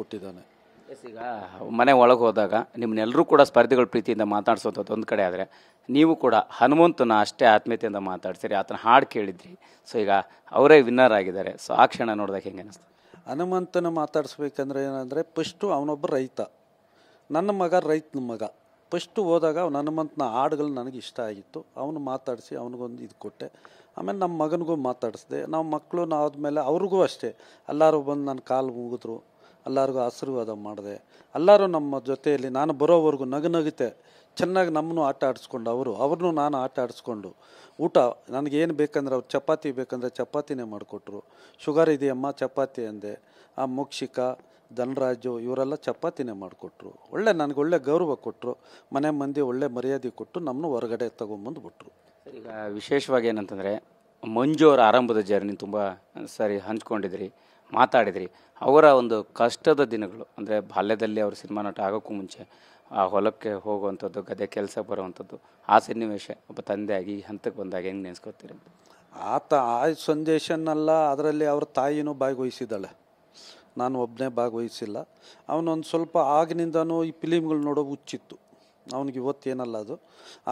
ಕೊಟ್ಟಿದ್ದಾನೆ. ಎಸ್, ಈಗ ಮನೆ ಒಳಗೆ ಹೋದಾಗ ನಿಮ್ಮನ್ನೆಲ್ಲರೂ ಕೂಡ ಸ್ಪರ್ಧಿಗಳ ಪ್ರೀತಿಯಿಂದ ಮಾತಾಡ್ಸೋದು ಒಂದು ಕಡೆ ಆದರೆ, ನೀವು ಕೂಡ ಹನುಮಂತನ ಅಷ್ಟೇ ಆತ್ಮೀಯತೆಯಿಂದ ಮಾತಾಡ್ಸಿರಿ, ಆತನ ಹಾಡು ಕೇಳಿದ್ರಿ. ಸೊ ಈಗ ಅವರೇ ವಿನ್ನರ್ ಆಗಿದ್ದಾರೆ. ಸೊ ಆ ಕ್ಷಣ ನೋಡಿದಾಗ ಹೆಂಗೆ ಅನಿಸ್ತು? ಹನುಮಂತನ ಮಾತಾಡಿಸ್ಬೇಕಂದ್ರೆ ಏನಂದರೆ, ಫಸ್ಟು ಅವನೊಬ್ಬ ರೈತ, ನನ್ನ ಮಗ ರೈತನ ಮಗ. ಫಸ್ಟು ಹೋದಾಗ ಅವ್ನು ಹನುಮಂತನ ಹಾಡುಗಳು ನನಗೆ ಇಷ್ಟ ಆಗಿತ್ತು. ಅವನು ಮಾತಾಡಿಸಿ ಅವನಿಗೊಂದು ಇದು ಕೊಟ್ಟೆ. ಆಮೇಲೆ ನಮ್ಮ ಮಗನಿಗೂ ಮಾತಾಡಿಸಿದೆ. ನಾವು ಮಕ್ಕಳು ಆದಮೇಲೆ ಅವ್ರಿಗೂ ಅಷ್ಟೇ, ಎಲ್ಲರೂ ಬಂದು ನನ್ನ ಕಾಲು ಮುಗಿದ್ರು, ಎಲ್ಲರಿಗೂ ಆಶೀರ್ವಾದ ಮಾಡಿದೆ. ಎಲ್ಲರೂ ನಮ್ಮ ಜೊತೆಯಲ್ಲಿ ನಾನು ಬರೋವರೆಗೂ ನಗುನಗುತ್ತೆ ಚೆನ್ನಾಗಿ ನಮ್ಮನ್ನು ಆಟ ಆಡಿಸ್ಕೊಂಡು, ಅವ್ರನ್ನೂ ನಾನು ಆಟ ಆಡಿಸ್ಕೊಂಡು, ಊಟ ನನಗೇನು ಬೇಕಂದ್ರೆ ಅವ್ರು ಚಪಾತಿ ಬೇಕಂದರೆ ಚಪಾತಿನೇ ಮಾಡಿಕೊಟ್ರು. ಶುಗರ್ ಇದೆಯಮ್ಮ ಚಪಾತಿ ಅಂದೆ. ಆ ಮೋಕ್ಷಿಕಾ, ಧನರಾಜು ಇವರೆಲ್ಲ ಚಪಾತಿನೇ ಮಾಡಿಕೊಟ್ರು. ನನಗೆ ಒಳ್ಳೆ ಗೌರವ ಕೊಟ್ಟರು. ಮನೆ ಮಂದಿ ಒಳ್ಳೆ ಮರ್ಯಾದೆ ಕೊಟ್ಟು ನಮ್ಮನ್ನು ಹೊರಗಡೆ ತೊಗೊಂಬಂದುಬಿಟ್ರು. ಈಗ ವಿಶೇಷವಾಗಿ ಏನಂತಂದರೆ, ಮಂಜು ಅವರ ಆರಂಭದ ಜರ್ನಿ ತುಂಬ ಸರಿ ಹಂಚ್ಕೊಂಡಿದ್ರಿ, ಮಾತಾಡಿದ್ರಿ. ಅವರ ಒಂದು ಕಷ್ಟದ ದಿನಗಳು ಅಂದರೆ ಬಾಲ್ಯದಲ್ಲಿ ಅವರು ಸಿನಿಮಾ ನಟ ಆಗೋಕ್ಕೂ ಮುಂಚೆ ಆ ಹೊಲಕ್ಕೆ ಹೋಗುವಂಥದ್ದು, ಗದ್ದೆ ಕೆಲಸ ಬರುವಂಥದ್ದು, ಆ ಸನ್ನಿವೇಶ ಒಬ್ಬ ತಂದೆಯಾಗಿ ಈ ಹಂತಕ್ಕೆ ಬಂದಾಗ ಹೆಂಗೆ ನೆನೆಸ್ಕೊತೀರಿ? ಆ ಸಂದೇಶನ್ನೆಲ್ಲ ಅದರಲ್ಲಿ ಅವ್ರ ತಾಯಿನೂ ಭಾಗವಹಿಸಿದ್ದಾಳೆ, ನಾನು ಒಬ್ಬನೇ ಭಾಗವಹಿಸಿಲ್ಲ. ಅವನೊಂದು ಸ್ವಲ್ಪ ಆಗಿನಿಂದನೂ ಈ ಫಿಲಿಮ್ಗಳು ನೋಡೋ ಹುಚ್ಚಿತ್ತು ಅವನಿಗೆ. ಇವತ್ತೇನಲ್ಲ ಅದು,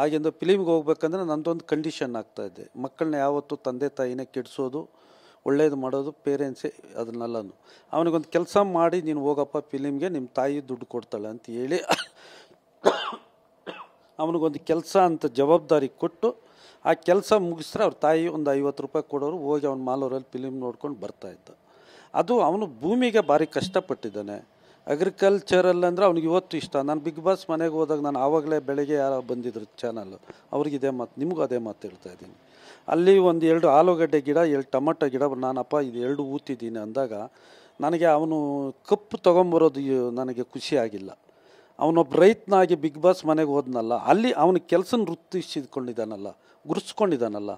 ಆಗಿಂದ ಫಿಲಿಮ್ಗೆ ಹೋಗ್ಬೇಕಂದ್ರೆ ನಂದೊಂದು ಕಂಡೀಷನ್ ಆಗ್ತಾಯಿದ್ದೆ, ಮಕ್ಕಳನ್ನ ಯಾವತ್ತೂ ತಂದೆ ತಾಯಿನೇ ಕೆಡಿಸೋದು, ಒಳ್ಳೇದು ಮಾಡೋದು ಪೇರೆಂಟ್ಸೇ ಅದನ್ನೆಲ್ಲನು. ಅವನಿಗೊಂದು ಕೆಲಸ ಮಾಡಿ ನೀನು ಹೋಗಪ್ಪ ಫಿಲಿಮ್ಗೆ, ನಿಮ್ಮ ತಾಯಿ ದುಡ್ಡು ಕೊಡ್ತಾಳೆ ಅಂತ ಹೇಳಿ ಅವನಿಗೊಂದು ಕೆಲಸ ಅಂತ ಜವಾಬ್ದಾರಿ ಕೊಟ್ಟು ಆ ಕೆಲಸ ಮುಗಿಸಿದ್ರೆ ಅವ್ರ ತಾಯಿ ಒಂದು 50 ರೂಪಾಯಿ ಕೊಡೋರು, ಹೋಗಿ ಅವ್ನ ಮಾಲೂರಲ್ಲಿ ಫಿಲಿಮ್ ನೋಡ್ಕೊಂಡು ಬರ್ತಾಯಿದ್ದ. ಅದು ಅವನು ಭೂಮಿಗೆ ಭಾರಿ ಕಷ್ಟಪಟ್ಟಿದ್ದಾನೆ. ಅಗ್ರಿಕಲ್ಚರಲ್ಲಿ ಅಂದರೆ ಅವ್ನಿಗೆ ಇವತ್ತು ಇಷ್ಟ. ನಾನು ಬಿಗ್ ಬಾಸ್ ಮನೆಗೆ ಹೋದಾಗ ನಾನು ಆವಾಗಲೇ ಬೆಳಗ್ಗೆ ಯಾರೋ ಬಂದಿದ್ರು ಚಾನಲ್, ಅವ್ರಿಗೆ ಇದೇ ಮಾತು, ನಿಮಗೂ ಅದೇ ಮಾತು ಹೇಳ್ತಾ ಇದ್ದೀನಿ. ಅಲ್ಲಿ ಒಂದು 2 ಆಲೂಗಡ್ಡೆ ಗಿಡ, 2 ಟೊಮಟೊ ಗಿಡ, ನಾನಪ್ಪ ಇದು 2 ಊತಿದ್ದೀನಿ ಅಂದಾಗ ನನಗೆ ಅವನು ಕಪ್ಪು ತೊಗೊಂಬರೋದು ನನಗೆ ಖುಷಿಯಾಗಿಲ್ಲ. ಅವನೊಬ್ಬ ರೈತನಾಗಿ ಬಿಗ್ ಬಾಸ್ ಮನೆಗೆ ಹೋದ್ನಲ್ಲ, ಅಲ್ಲಿ ಅವನ ಕೆಲಸನ ವೃತ್ತಿಸಿದ್ಕೊಂಡಿದ್ದಾನಲ್ಲ, ಗುರುಸ್ಕೊಂಡಿದ್ದಾನಲ್ಲ.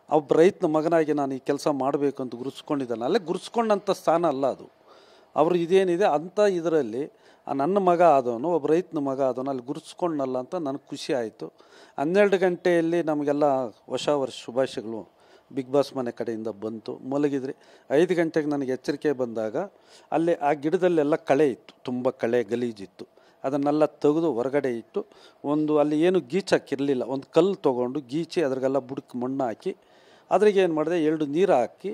ಒಬ್ಬ ರೈತನ ಮಗನಾಗಿ ನಾನು ಈ ಕೆಲಸ ಮಾಡಬೇಕು ಅಂತ ಗುರುಸ್ಕೊಂಡಿದ್ದಾನೆ. ಅಲ್ಲೇ ಗುರುಸ್ಕೊಂಡಂಥ ಸ್ಥಾನ ಅಲ್ಲ ಅದು. ಅವರು ಇದೇನಿದೆ ಅಂಥ ಇದರಲ್ಲಿ ನನ್ನ ಮಗ ಆದವನು, ಒಬ್ಬ ರೈತನ ಮಗ ಆದವನು ಅಲ್ಲಿ ಗುರುಸ್ಕೊಂಡಲ್ಲ ಅಂತ ನನಗೆ ಖುಷಿ ಆಯಿತು. 12 ಗಂಟೆಯಲ್ಲಿ ನಮಗೆಲ್ಲ ಹೊಸ ವರ್ಷ ಶುಭಾಶಯಗಳು ಬಿಗ್ ಬಾಸ್ ಮನೆ ಕಡೆಯಿಂದ ಬಂತು. ಮಲಗಿದ್ರಿ 5 ಗಂಟೆಗೆ ನನಗೆ ಎಚ್ಚರಿಕೆ ಬಂದಾಗ ಅಲ್ಲಿ ಆ ಗಿಡದಲ್ಲೆಲ್ಲ ಕಳೆ ಇತ್ತು, ತುಂಬ ಕಳೆ ಗಲೀಜಿತ್ತು. ಅದನ್ನೆಲ್ಲ ತೆಗೆದು ಹೊರಗಡೆ ಇಟ್ಟು, ಒಂದು ಅಲ್ಲಿ ಏನು ಗೀಚಾಕಿರಲಿಲ್ಲ, ಒಂದು ಕಲ್ಲು ತೊಗೊಂಡು ಗೀಚಿ ಅದ್ರಿಗೆಲ್ಲ ಬುಡಕ್ಕೆ ಮಣ್ಣು ಹಾಕಿ ಅದ್ರಿಗೆ ಏನು ಮಾಡಿದೆ, 2 ನೀರು ಹಾಕಿ,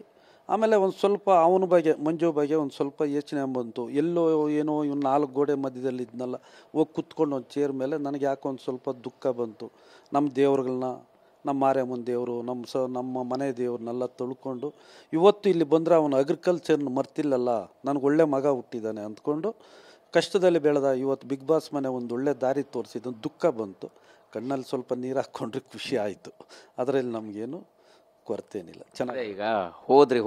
ಆಮೇಲೆ ಒಂದು ಸ್ವಲ್ಪ ಅವನ ಬಗ್ಗೆ, ಮಂಜು ಬಗ್ಗೆ ಒಂದು ಸ್ವಲ್ಪ ಯೋಚನೆ ಬಂತು. ಎಲ್ಲೋ ಏನೋ ಇವ್ನು 4 ಗೋಡೆ ಮಧ್ಯದಲ್ಲಿ ಇದ್ನಲ್ಲ, ಹೋಗಿ ಕುತ್ಕೊಂಡು ಒಂದು ಚೇರ್ ಮೇಲೆ ನನಗೆ ಯಾಕೋ ಒಂದು ಸ್ವಲ್ಪ ದುಃಖ ಬಂತು. ನಮ್ಮ ದೇವ್ರುಗಳನ್ನ, ನಮ್ಮ ಮಾರಿಯಮ್ಮನ ದೇವರು, ನಮ್ಮ ಮನೆ ದೇವ್ರನ್ನೆಲ್ಲ ತೊಳ್ಕೊಂಡು ಇವತ್ತು ಇಲ್ಲಿ ಬಂದರೆ ಅವನು ಅಗ್ರಿಕಲ್ಚರ್ನ ಮರ್ತಿಲ್ಲಲ್ಲ, ನನಗೆ ಒಳ್ಳೆ ಮಗ ಹುಟ್ಟಿದ್ದಾನೆ ಅಂದ್ಕೊಂಡು ಕಷ್ಟದಲ್ಲಿ ಬೆಳೆದ. ಇವತ್ತು ಬಿಗ್ ಬಾಸ್ ಮನೆ ಒಂದು ಒಳ್ಳೆ ದಾರಿ ತೋರಿಸಿದ್ದು, ದುಃಖ ಬಂತು. ಕಣ್ಣಲ್ಲಿ ಸ್ವಲ್ಪ ನೀರು ಹಾಕ್ಕೊಂಡ್ರೆ ಖುಷಿ ಆಯಿತು. ಅದರಲ್ಲಿ ನಮಗೇನು ಕೊರತೇನಿಲ್ಲ, ಚೆನ್ನಾಗಿ. ಈಗ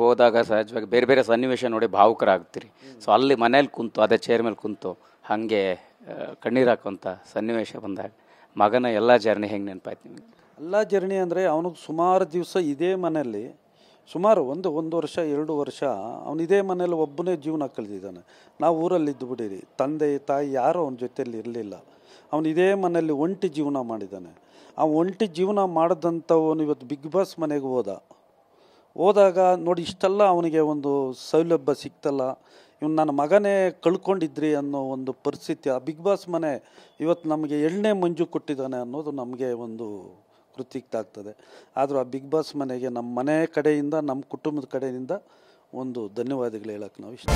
ಹೋದಾಗ ಸಹಜವಾಗಿ ಬೇರೆ ಬೇರೆ ಸನ್ನಿವೇಶ ನೋಡಿ ಭಾವುಕರಾಗ್ತೀರಿ. ಸೊ ಅಲ್ಲಿ ಮನೇಲಿ ಕುಂತು, ಅದೇ ಚೇರ್ ಮೇಲೆ ಕುಂತು ಹಾಗೆ ಕಣ್ಣೀರು ಹಾಕುವಂಥ ಸನ್ನಿವೇಶ ಬಂದಾಗ ಮಗನ ಎಲ್ಲ ಜರ್ನಿ ಹೆಂಗೆ ನೆನಪಾಯ್ತು ನಿಮಗೆ? ಎಲ್ಲ ಜರ್ನಿ ಅಂದರೆ ಅವನಿಗೆ ಸುಮಾರು ದಿವಸ ಇದೇ ಮನೆಯಲ್ಲಿ, ಸುಮಾರು ಒಂದು ವರ್ಷ 2 ವರ್ಷ ಅವನು ಇದೇ ಮನೇಲಿ ಒಬ್ಬನೇ ಜೀವನ ಕಳೆದಿದ್ದಾನೆ. ನಾವು ಊರಲ್ಲಿದ್ದು ಬಿಡಿರಿ, ತಂದೆ ತಾಯಿ ಯಾರೂ ಅವನ ಜೊತೆಯಲ್ಲಿ ಇರಲಿಲ್ಲ. ಅವನು ಇದೇ ಮನೆಯಲ್ಲಿ ಒಂಟಿ ಜೀವನ ಮಾಡಿದ್ದಾನೆ. ಆ ಒಂಟಿ ಜೀವನ ಮಾಡಿದಂಥವನು ಇವತ್ತು ಬಿಗ್ ಬಾಸ್ ಮನೆಗೆ ಹೋದಾಗ ನೋಡಿ, ಇಷ್ಟೆಲ್ಲ ಅವನಿಗೆ ಒಂದು ಸೌಲಭ್ಯ ಸಿಕ್ತಲ್ಲ, ಇವನು ನನ್ನ ಮಗನೇ ಕಳ್ಕೊಂಡಿದ್ರಿ ಅನ್ನೋ ಒಂದು ಪರಿಸ್ಥಿತಿ. ಆ ಬಿಗ್ ಬಾಸ್ ಮನೆ ಇವತ್ತು ನಮಗೆ 2ನೇ ಮಂಜು ಕೊಟ್ಟಿದ್ದಾನೆ ಅನ್ನೋದು ನಮಗೆ ಒಂದು ಕೃತಜ್ಞತೆ ಆಗ್ತದೆ. ಆದರೂ ಆ ಬಿಗ್ ಬಾಸ್ ಮನೆಗೆ ನಮ್ಮ ಮನೆ ಕಡೆಯಿಂದ, ನಮ್ಮ ಕುಟುಂಬದ ಕಡೆಯಿಂದ ಒಂದು ಧನ್ಯವಾದಗಳು ಹೇಳೋಕ್ಕೆ ನಾವು ಇಷ್ಟ.